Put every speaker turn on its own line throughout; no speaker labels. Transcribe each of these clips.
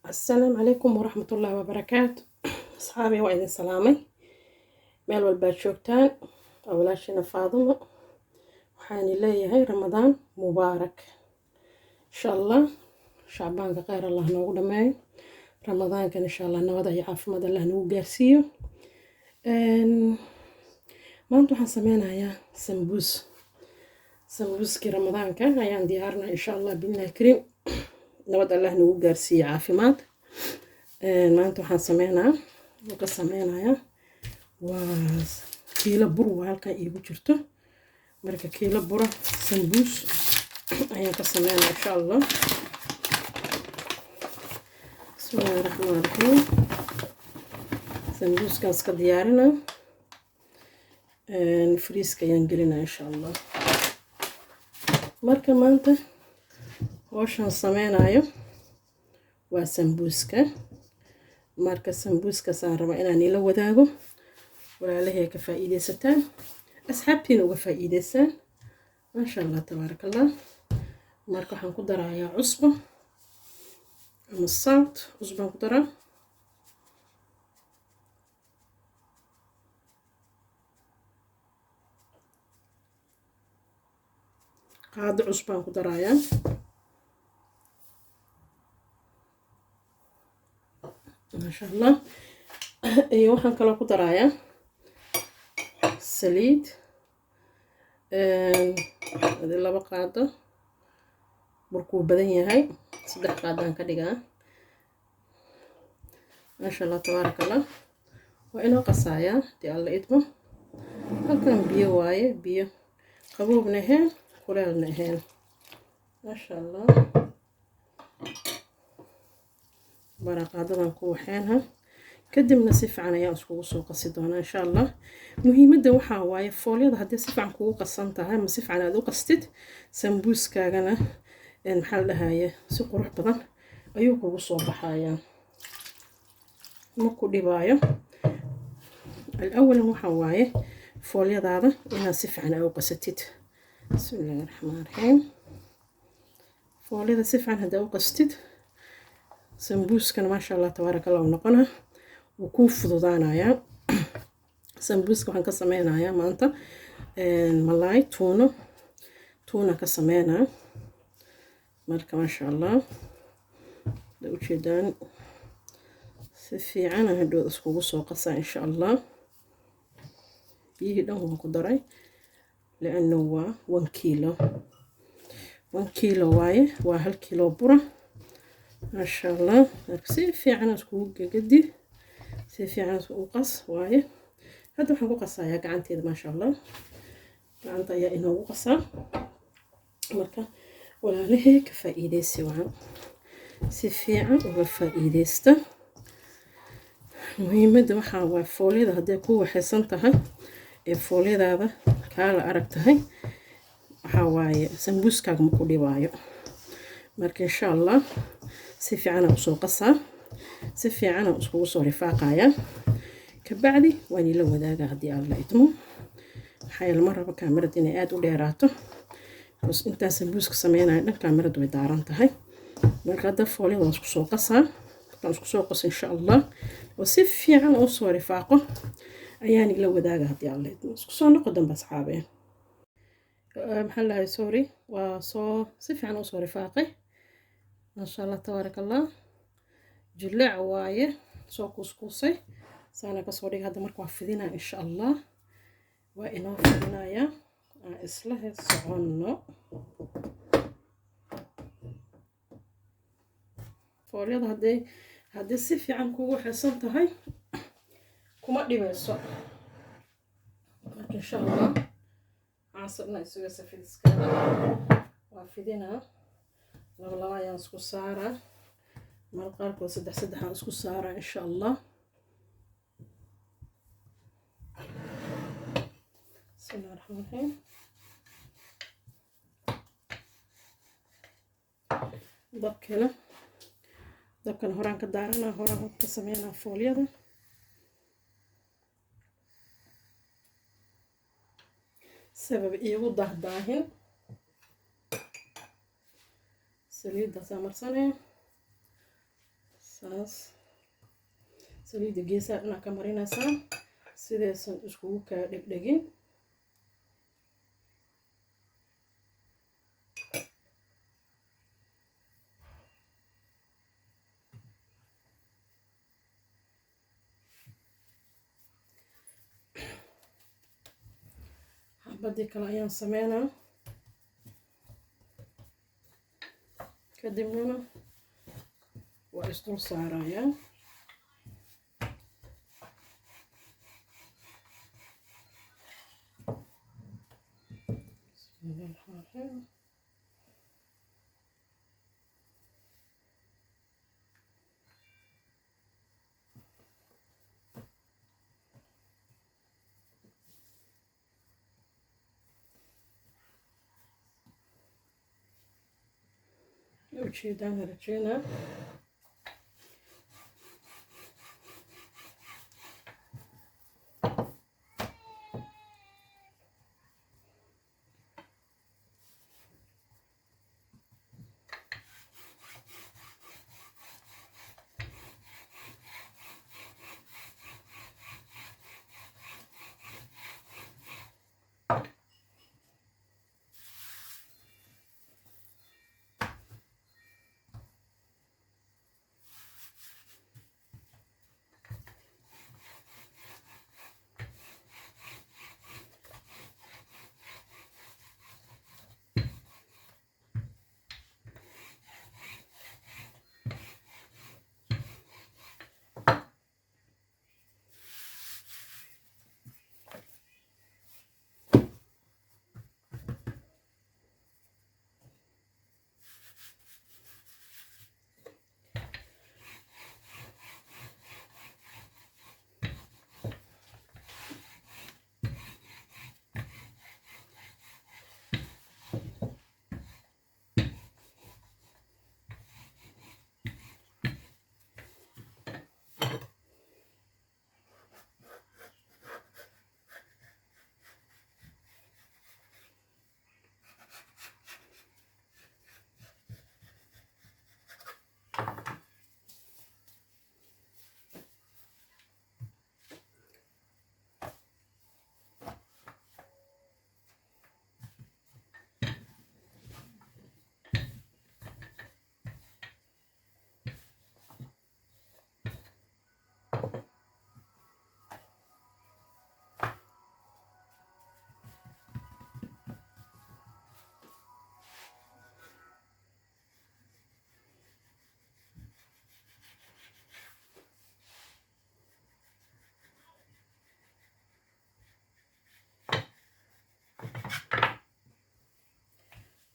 السلام عليكم ورحمة الله وبركاته. أصحابي وإذن سلامي ميل والباد شوكتان أولاشنا فاضمة وحاني لي هاي رمضان مبارك إن شاء الله. شعبان غير الله نوغدا معي رمضان كان إن شاء الله نوضع يعافمد الله نوغ قارسيو. ما أنتو حنسمينا يا سمبوسكي رمضان كان أيان ديارنا إن شاء الله بالله الكريم نود الله نوغ قارسيو عافماد. maanta waxaan sameynaa ka sameynayaa waa kiilo bur waa halkan iigu jirto marka kiilo bura sambuus ayaan ka sameynaa insha Allah. bismillaahi raxmaani raxiim. sambuuskaas ka diyaarinaa friiska ayaan gelinaa insha Allah. marka maanta hawshan sameynayo waa sambuuska. marka sambuuska saan raba inaan ila wadaago walaalahay ka faa'iideysataan asxaabtiina uga faa'iideysaan maasha Allah tabaarakallah. marka waxaan ku darayaa cusbo ama salt cusbaan ku daraa qaado cusbaan ku darayaa maasha Allah. iyo waxaan kaloo ku darayaa saliid laba qaado burkuu badan yahay 3 qaadaan ka dhigaa maasha Allah tabaarakallah. waa inoo qasayaa dii alla idmo halkan biyo waaye biyo qaboobna ahayn kuleelna ahayn maasha Allah. baraqaadadan ku waxeenha kadibna si fiican ayaan iskugu soo qasi doonaa insha Allah. muhiimadda waxaa waaye foolyada haddii si fiican kugu qasan tahay ma si fiican aad u qastid sambuuskaagana maxaa la dhahaye si qurux badan ayuu kugu soo baxayaa ma ku dhibaayo. awalan waxaa waaye foolyadaada inaad si fiican u qasatid. bismillaahi raxmaani raxiim. foolyada si fiican haddaa u qastid sambuuskana maasha Allah tabaarakallah u noqona wuu ku fududaanayaa. sambuuska waxaan ka sameynayaa maanta malaay tuuna ka sameynaa marka maasha Allah da u jeedaan si fiican hadhow iskugu soo qasaa insha Allah. biyihii dhan waan ku daray لأنه waa 1 kiilo 1 kiilo waaye waa 1 kiilo bura maasha Allah. si fiican iskugu gagadi si fiican u qas waaye hadda waxaan ku qasayaa gacanteeda maasha Allah. gacanta ayaa inoogu qasaa marka walaalahay ka faa'iideysi waan si fiican uga faa'iideysta. muhiimadda waxaa waa foolyada haddii ku waxaysan tahay ee foolyadaada kala arag tahay waxaa waaye sambuuskaaga ma ku dhibaayo. marka insha Allah si fiican u soo qasaa si fiican u iskugu soo rifaaqayaa kabacdi waan ila wadaagaa haddii alla idmo. waxaa la maraba kaamirada inay aad u dheeraato bas inta sambuuska sameynayo dhan kaamiradu way daaran tahay. marka hadda foolyada waan isku soo qasaa waan isku soo qas insha Allah oo si fiican u soo rifaaqo ayaan ila wadaagaa haddii alla idmo. isku soo noqo dambe asxaabeen maxaa la dhahay sorry waa soo si fiican u soo rifaaqay maasha Allah tabaarakallah. jilaac waaye soo kuskusay saana ka soo dhig hadda marka waa fidinaa insha Allah. waa inoo fidinayaa aan isla soconno. foolyada haddii si fiican kugu xeesan tahay kuma dhibayso marka insha Allah عصرنا يسوي سفيد سكر وافدينا لغلا ayaan isku saara mar qaarkood 3 aan isku saara insha Allah. bismillaahi raxmaani raxiim. dabkan horaan ka daarana horaan ka sameynaa foolyada sabab iigu dahdaahin saliidda samarsanee saas saliidda geesaha dhinac ka marinaysaa sidaysan iskugu kaa dhegdhegin. xabadii kale ayaan sameynaa, kadibna waa isdul saarayaa. ujeedaan rajeynaa.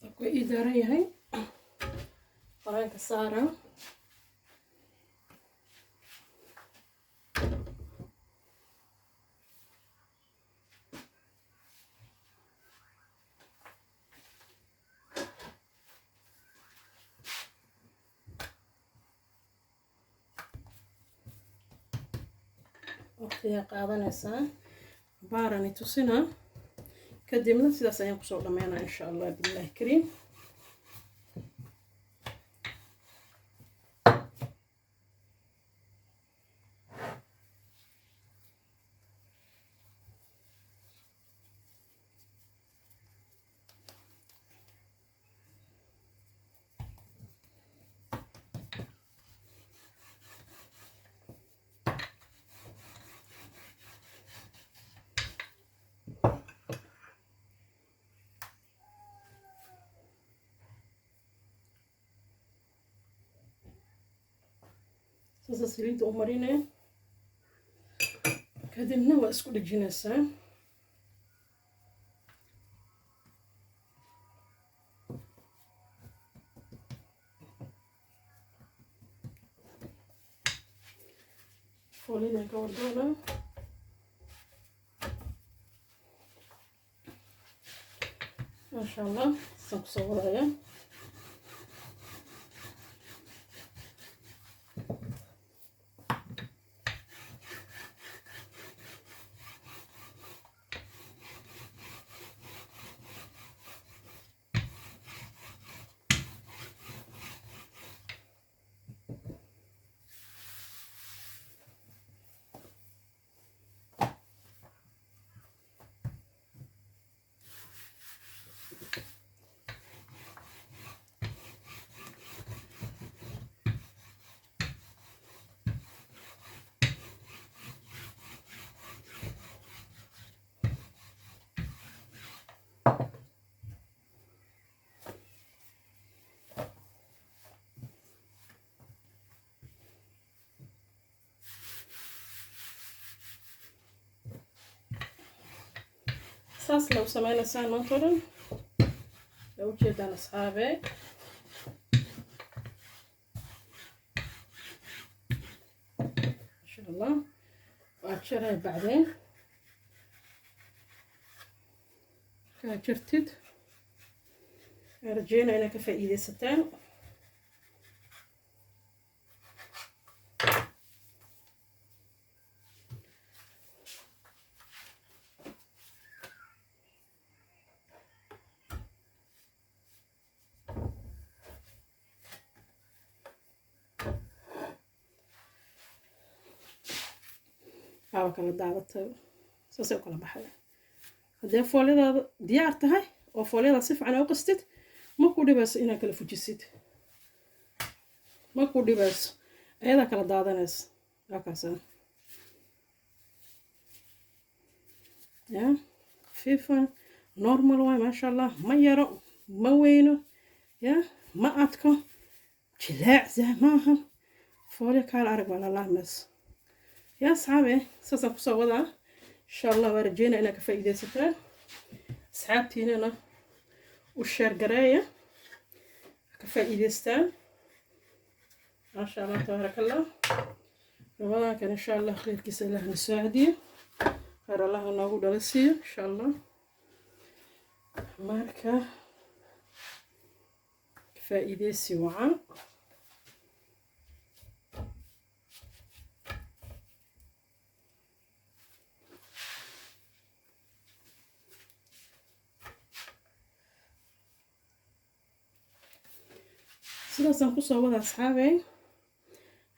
Dabka ii daaran yahay, qoraalka saaran. waqtiga qaadanaysaa baarani tusina, kadibna sidaas ayaan kusoo dhameynaa insha Allah billahi kariim. sasa saliidda u marinay, kadibna waa isku dhejinaysaa. fooliyada ka wardoona maasha Allah. saan kusoo wadaya. saas loo sameynaysaa maanta oo dhan loo jeedaan asxaabe insha allah waa jaray bacdeen kaa jirtid rajeyna inaa ka faa'iidaysataan kala daadatay saasay kala baxay haddii fooladaada diyaar tahay oo foolada si fiican u qastid ma ku dhibayso inaad kala fujisid ma ku dhibayso ayada kala daadanaysa halkaas ya fifa normal way masha Allah ma yaro ma weyno ya ma adko jilaac maaha foolada kala arag wala laamas يا صحابي ساسا كسو ودا ان شاء الله ورجينا انك فايدتها صحابتي هنا والشير قرايه كفايدتها ما شاء الله تبارك الله رمضان كان ان شاء الله خير كيس الله نساعدي خير الله نوغو دلسي ان شاء الله ماركه كفايدتي وعا sidaasaan kusoo wada asxaabey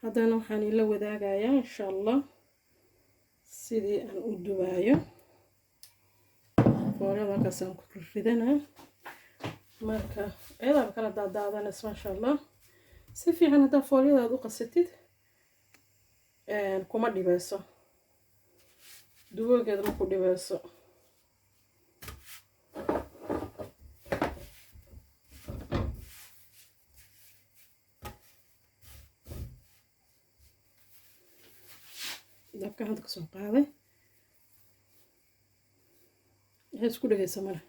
haddana waxaan ila wadaagayaa insha allah sidii aan u dubaayo foolada halkaasaan ku ridanaa marka ayadaaba kala daadaadanaysa maasha allah si fiican haddaa fooladaad u qasatid kuma dhibayso duboogeeda ma ku dhibayso dabka hadda ka soo qaaday waxay isku dhagaysa male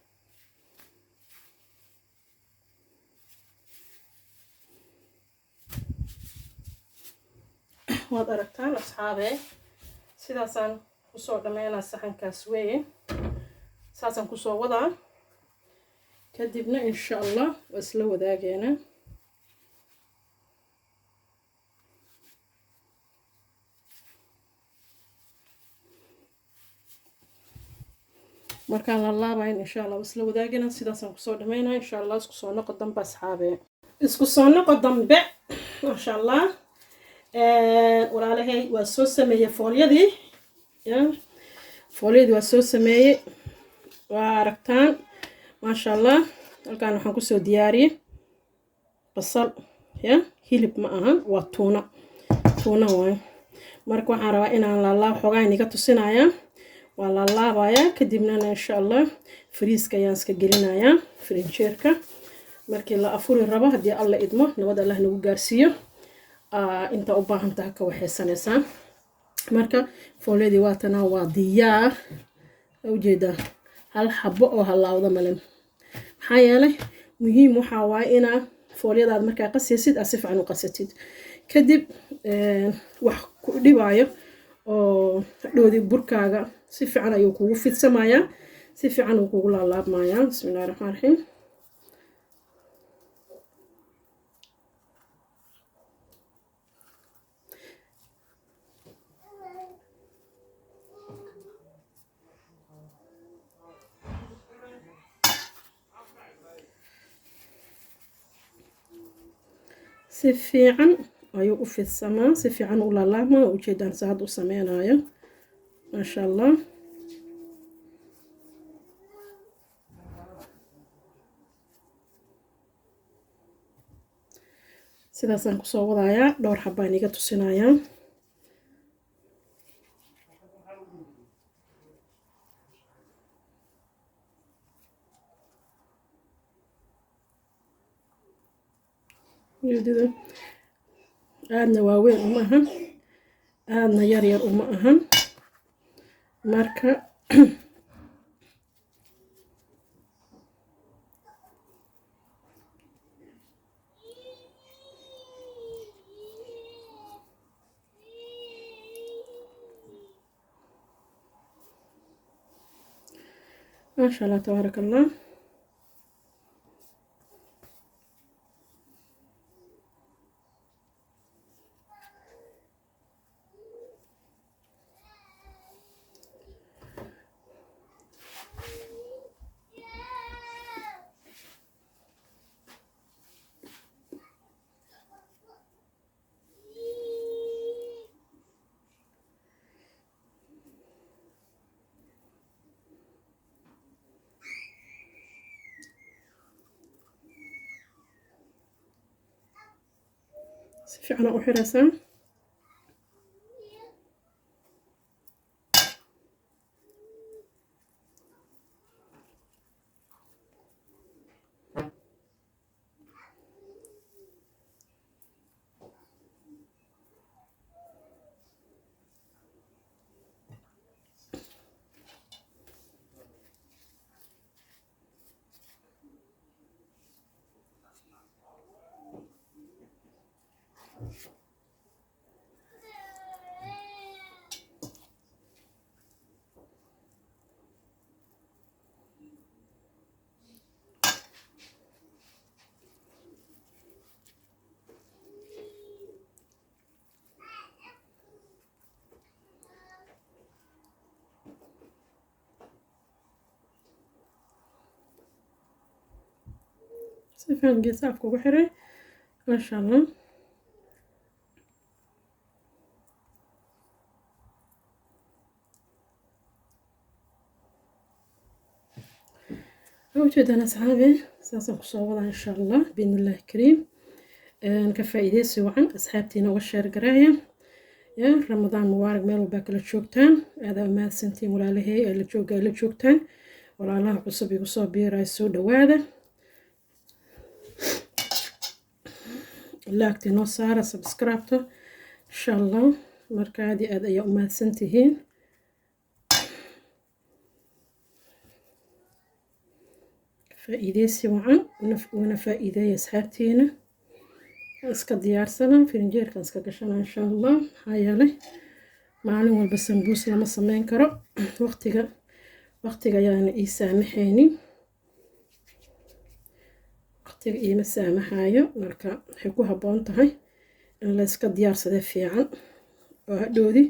waad aragtaan asxaabe sidaasaan kusoo dhammeynaa saxankaas weeye saasaan kusoo wadaa kadibna insha allah waa isla wadaageena markaan la laabayn insha allah isla wadaagina sidaasaan kusoo dhameynaa insha allah isku soo noqo dambe asxaabe isku soo noqo dambe masha allah walaalahay waa soo sameeyay foolyadii ya foolyadii waa soo sameeyay waa aragtaan masha allah halkaan waxaan kusoo diyaariyay basal ya hilib ma ahan waa tuuna waay marka waxaan rabaa inaan la laab xogaa iniga tusinayaa waa la laabayaa kadibna insha allah fariiska ayaan iska gelinayaa firinjeerka markii la afuri rabo haddii alla idmo nabad allah nagu gaarsiiyo inta u baahan tahay ka waxaysanaysaa marka foolyadii waatana waa diyaar ujeeda hal xabo oo halaawda malen maxaa yeelay muhiim waxaa waaye inaa foolyadaad markaa qasaysid aad si fiican u qasatid kadib wax ku dhibaayo oo dhoodi burkaaga si fiican ayuu kugu fidsamayaa si fiican uu kugu laalaabmayaa bismillaahi raxmaani raxiim si fiican ayuu u fidsamaa si fiican u laalaabmaa ujeedaan saad u sameynayo maasha allah sidaasaan kusoo wadayaa dhowr xabaan iga tusinayaa يوديده aadna waaweyn uma ahan aadna yar uma ahan marka ما شاء الله تبارك الله. si fiican u xiraysaa. si fiican geesaha afka ugu xiray. ما شاء الله. وجدنا أصحابي ساسا كصوبة إن شاء الله بإذن الله الكريم. كفائدة سواء أصحابتنا والشهر قراية يا رمضان مبارك ميلو باكل تشوكتان هذا ما سنتي ولا له اللي تشوكتان ولا الله عصب يقصب بيرا السود وهذا لاكتي نصارى سبسكرايبتو إن شاء الله مركادي هذا يوم ما سنتهين فائدة سواء وانا فائدة يا أصحابتينا اسكا ديارسنا فنجير كان اسكا قشنا إن شاء الله هايالي maalin walba sambuus lama sameyn karo waqtiga ayaana ii saamaxaynin waqtiga iima saamaxayo marka waxay ku habboon tahay in la iska diyaarsado fiican oo hadhoodi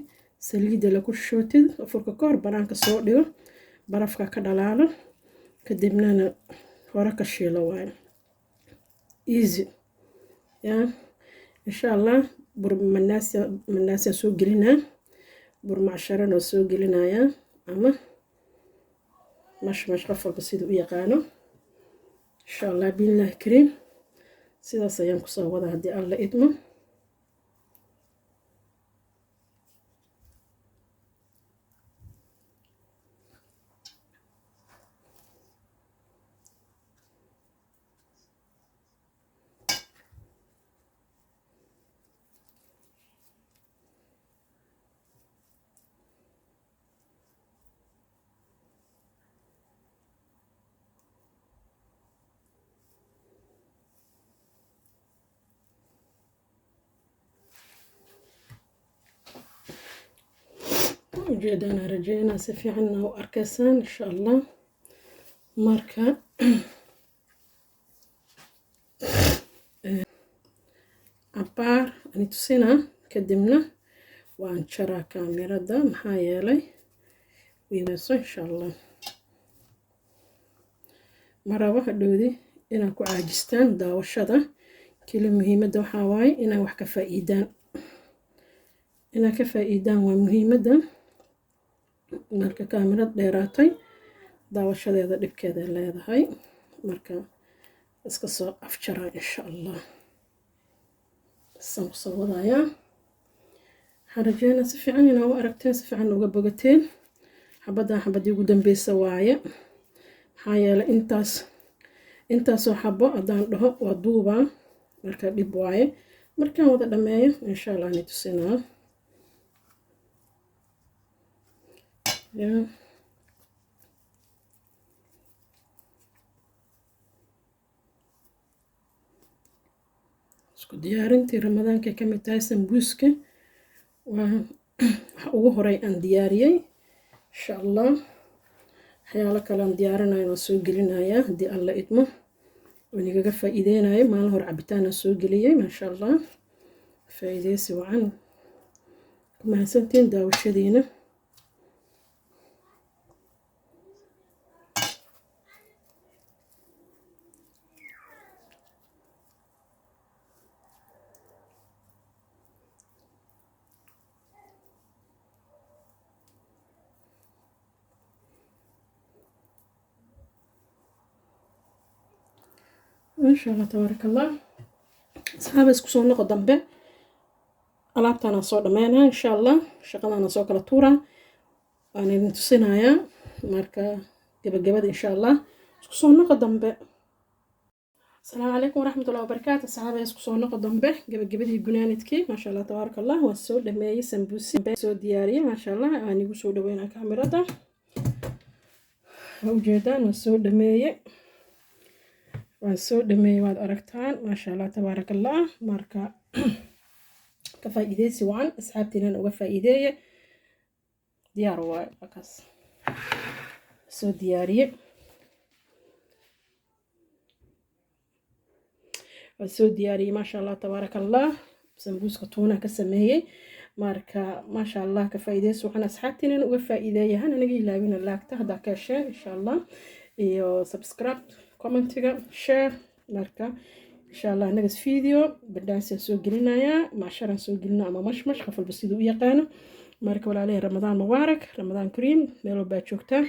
saliida lagu shootid afurka ka hor banaanka soo dhigo barafka ka dhalaalo kadibna hore ka shiilo waayo easy ya insha Allah bur manaasya soo gelinaa برمعشرة نسوق لنا أما مش غفر بسيط ويقانو إن شاء الله بالله كريم سيدا سيانكو صوّدا هدي الله إدمه وجدنا رجعنا سفيعنا وأركسان إن شاء الله ماركة عبار أني تسينا كدمنا وانشرا كاميرا دا محايلي ويوسو إن شاء الله مرة واحد دودي إنا كو عاجستان داوشدا كل مهمة دو حواي إنا وحكا فائدان إنا كفائدان ومهمة دا marka kaamirad dheeraatay daawashadeeda dhibkeeda leedahay marka iska soo afjara insha Allah soo wadaya harajena si fiican inaa u aragteen si fiican uga bogateen xabadii ugu dambaysa waaye maxaa yeelay intaasoo xabo haddaan dhaho waa duubaa marka dhib waaye markaan wada dhameeyo insha Allah ni tusinaa Yeah. isku diyaarintii ramadaanka ka mid tahay sambuuska waa waxa ugu horay aan diyaariyay insha Allah waxyaalo kale aan diyaarinayo waan soo gelinayaa haddii alla idmo waan igaga faa'iideynayo maalin hore cabitaan aan soo geliyey maasha allah faa'iideysi wacan ku mahadsantiin daawashadiina ما شاء الله تبارك الله أصحابي اسكو سو نقو دنبه alaabtaan soo dhameynaa insha allah shaqadana soo kala tuura aan idin tusinayaa marka gabagabada insha allah isku soo noqo dambe السلام عليكم ورحمة الله وبركاته صحابي اسكو سو نقو دنبه gabagabadii gunaanadkii ما شاء الله تبارك الله waan soo dhameeyay sambuusi soo diyaariyay ما شاء الله aan igu soo dhaweynaa kaamirada ujeedaan waan soo dhameeyay waad aragtaan ما شاء الله تبارك الله marka كفايدة سواء أصحابتنا أو كفايدة ديار واقص سو دياري ما شاء الله تبارك الله سمبوس كتونة كسمية ماركا ما شاء الله كفايدة سواء أصحابتنا أو كفايدة هنا نجي لابين اللايك تهدا كاشين إن شاء الله iyo subscribe commentiga share marka إن شاء الله نجس فيديو بدأنا سو قلنا معشرة سو قلنا أما مش خفل بسيدو يقانا مارك ولا عليه رمضان مبارك رمضان كريم ميلو باتشوكتا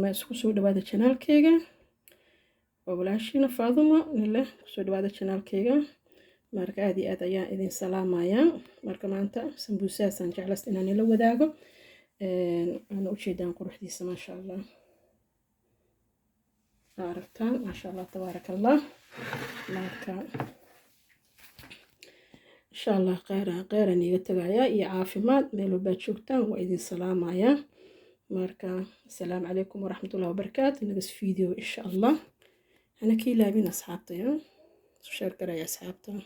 ما سو دبادة channel كيجا وبلاشينا فاضمة نله سو دبادة channel كيجا مارك هذه أدايا إذن سلام يا مارك ما أنت سمبوسات جعلت إن أنا لو ذاقو أنا أشيدان قروح دي ما شاء الله عرفتان ما شاء الله تبارك الله ماركا إن شاء الله غير نيجتغايا يا عافيمات ميلو باتشوكتان وإذن سلام يا ماركا السلام عليكم ورحمة الله وبركاته نجس فيديو إن شاء الله أنا كي لابين أصحابتي شاركة يا أصحابتي